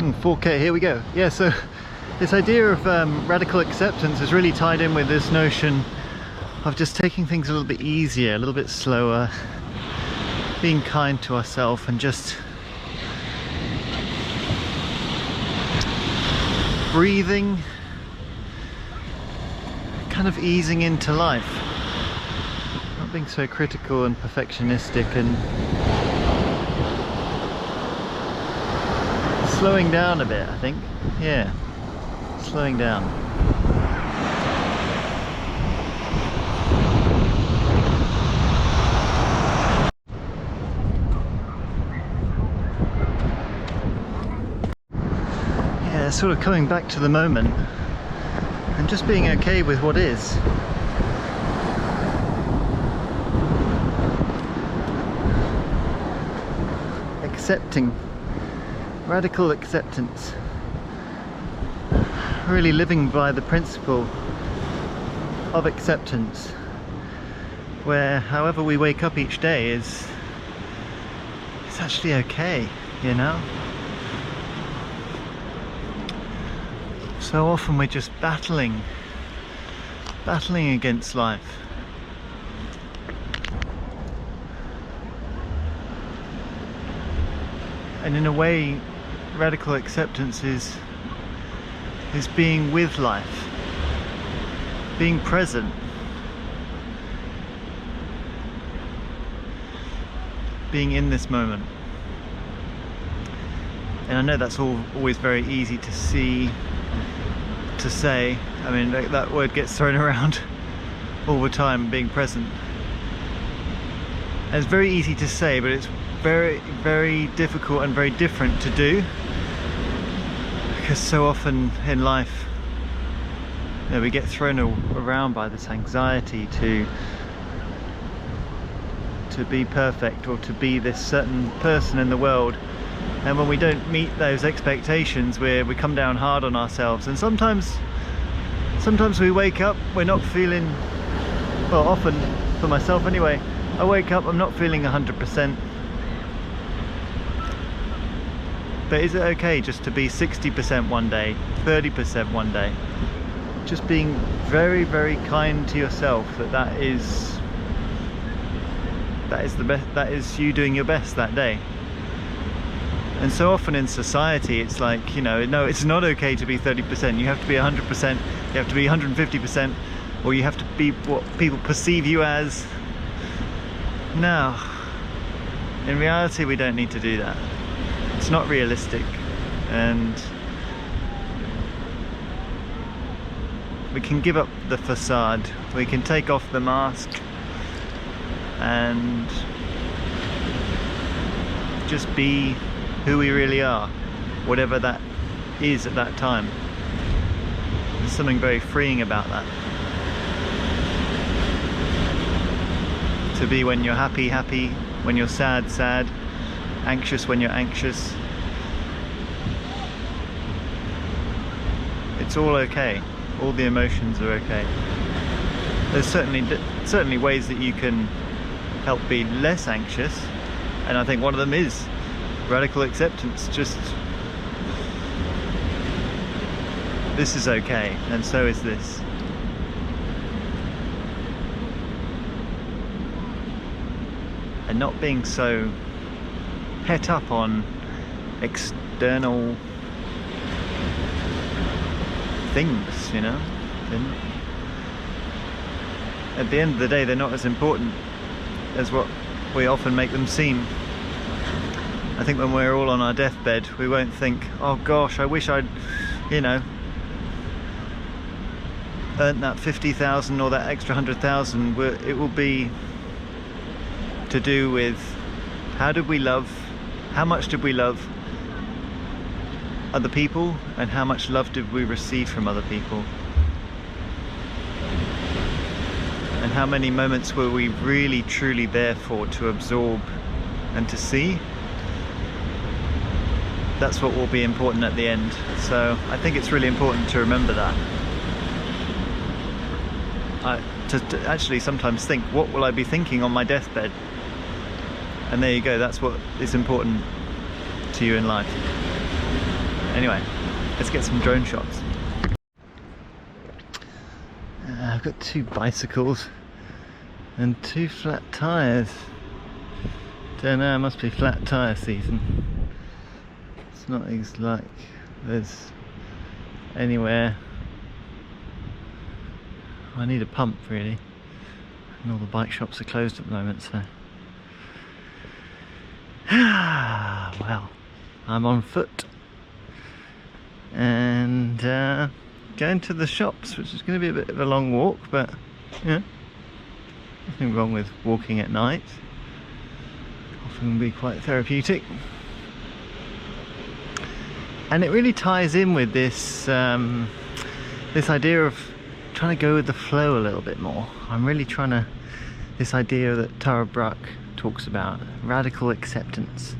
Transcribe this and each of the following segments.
Recording 4K, here we go. Yeah, so this idea of radical acceptance is really tied in with this notion of just taking things a little bit easier, a little bit slower, being kind to ourselves, and just breathing, kind of easing into life, not being so critical and perfectionistic, and slowing down a bit, I think. Yeah, slowing down. Yeah, sort of coming back to the moment and just being okay with what is. Accepting. Radical acceptance. Really living by the principle of acceptance, where however we wake up each day is actually okay, you know? So often we're just battling against life. And in a way, radical acceptance is being with life, being present, being in this moment. And I know that's always very easy to see, to say. I mean, that word gets thrown around all the time, being present. And it's very easy to say, but it's very, very difficult and very different to do, because so often in life, you know, we get thrown around by this anxiety to be perfect, or to be this certain person in the world, and when we don't meet those expectations, we come down hard on ourselves. And sometimes we wake up, we're not feeling, well, often for myself anyway, I wake up, I'm not feeling 100%. But is it okay just to be 60% one day, 30% one day? Just being very, very kind to yourself, that is the best, that is you doing your best that day. And so often in society it's like, you know, no, it's not okay to be 30%, you have to be 100%, you have to be 150%, or you have to be what people perceive you as. No, in reality we don't need to do that. It's not realistic, and we can give up the facade, we can take off the mask and just be who we really are, whatever that is at that time. There's something very freeing about that. To be when you're happy, happy, when you're sad, sad, anxious when you're anxious. It's all okay. All the emotions are okay. There's certainly ways that you can help be less anxious, and I think one of them is radical acceptance. Just, this is okay, and so is this. And not being so het up on external things, you know. At the end of the day, they're not as important as what we often make them seem. I think when we're all on our deathbed, we won't think, oh gosh, I wish I'd, you know, earned that 50,000 or that extra 100,000. It will be to do with how did we love, how much did we love other people, and how much love did we receive from other people, and how many moments were we really truly there for, to absorb and to see. That's what will be important at the end. So I think it's really important to remember that. To actually sometimes think, what will I be thinking on my deathbed? And there you go, that's what is important to you in life. Anyway, let's get some drone shots. I've got 2 bicycles and 2 flat tyres. Don't know, it must be flat tyre season. It's not like there's anywhere. I need a pump really, and all the bike shops are closed at the moment, so well, I'm on foot and going to the shops, which is going to be a bit of a long walk, but yeah, nothing wrong with walking at night. Often be quite therapeutic, and it really ties in with this this idea of trying to go with the flow a little bit more. I'm really trying to, this idea that Tara Brach talks about, radical acceptance,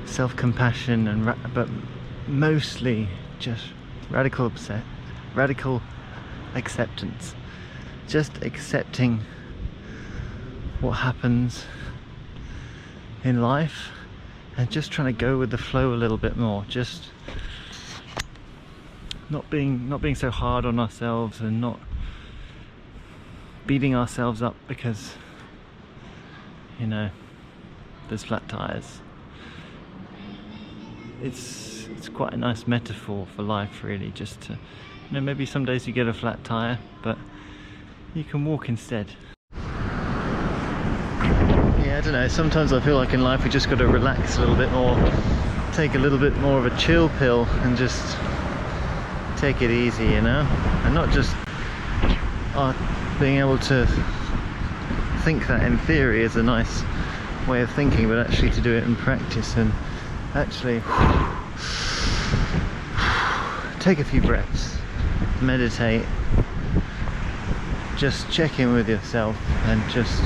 self-compassion, and but mostly just radical acceptance, just accepting what happens in life and just trying to go with the flow a little bit more, just not being so hard on ourselves and not beating ourselves up because, you know, there's flat tires. It's quite a nice metaphor for life really, just to, you know, maybe some days you get a flat tire but you can walk instead. Yeah, I don't know, sometimes I feel like in life we just got to relax a little bit more, take a little bit more of a chill pill and just take it easy, you know, and not just being able to think that in theory is a nice way of thinking, but actually to do it in practice and actually take a few breaths, meditate, just check in with yourself and just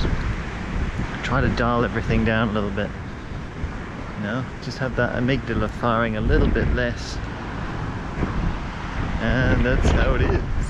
try to dial everything down a little bit, you know, just have that amygdala firing a little bit less. And that's how it is.